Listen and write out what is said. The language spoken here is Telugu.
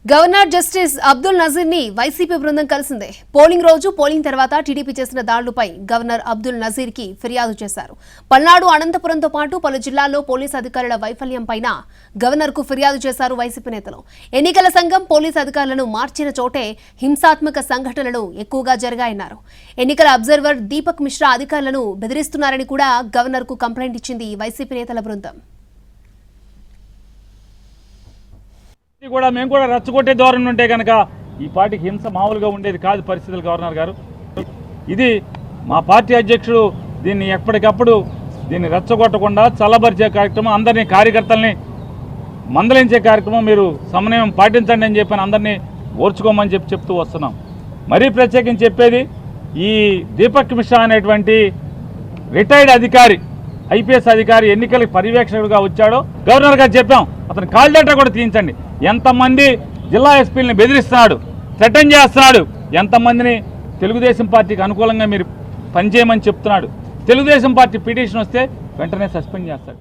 గవర్నర్ జస్టిస్ అబ్దుల్ నజీర్ ని వైసీపీ బృందం కలిసింది. పోలింగ్ రోజు పోలింగ్ తర్వాత టీడీపీ చేసిన దాడులపై గవర్నర్ అబ్దుల్ నజీర్ కి ఫిర్యాదు చేశారు. పల్నాడు, అనంతపురంతో పాటు పలు జిల్లాల్లో పోలీసు అధికారుల వైఫల్యంపైన గవర్నర్ కు ఫిర్యాదు చేశారు వైసీపీ నేతలు. ఎన్నికల సంఘం పోలీసు అధికారులను మార్చిన చోటే హింసాత్మక సంఘటనలు ఎక్కువగా జరిగాయన్నారు. ఎన్నికల అబ్జర్వర్ దీపక్ మిశ్రా అధికారులను బెదిరిస్తున్నారని కూడా గవర్నర్ కు కంప్లైంట్ ఇచ్చింది వైసీపీ నేతల బృందం. కూడా మేము కూడా రెచ్చగొట్టే ధోరణి ఉంటే కనుక ఈ పార్టీకి హింస మామూలుగా ఉండేది కాదు పరిస్థితులు. గవర్నర్ గారు, ఇది మా పార్టీ అధ్యక్షుడు దీన్ని ఎప్పటికప్పుడు దీన్ని రెచ్చగొట్టకుండా చల్లబరిచే కార్యక్రమం, అందరినీ కార్యకర్తల్ని మందలించే కార్యక్రమం మీరు సమన్వయం పాటించండి అని చెప్పి అందరినీ ఓర్చుకోమని చెప్తూ వస్తున్నాం. మరీ ప్రత్యేకించి చెప్పేది, ఈ దీపక్ మిశ్రా అనేటువంటి రిటైర్డ్ అధికారి, ఐపీఎస్ అధికారి ఎన్నికల పర్యవేక్షకుడిగా వచ్చాడో గవర్నర్ గారు చెప్పాం, అతని కాల్ డేటా కూడా తీయించండి. ఎంతమంది జిల్లా ఎస్పీలని బెదిరిస్తున్నాడు, థ్రెటన్ చేస్తున్నాడు, ఎంతమందిని తెలుగుదేశం పార్టీకి అనుకూలంగా మీరు పనిచేయమని చెప్తున్నాడు. తెలుగుదేశం పార్టీ పిటిషన్ వస్తే వెంటనే సస్పెండ్ చేస్తాడు.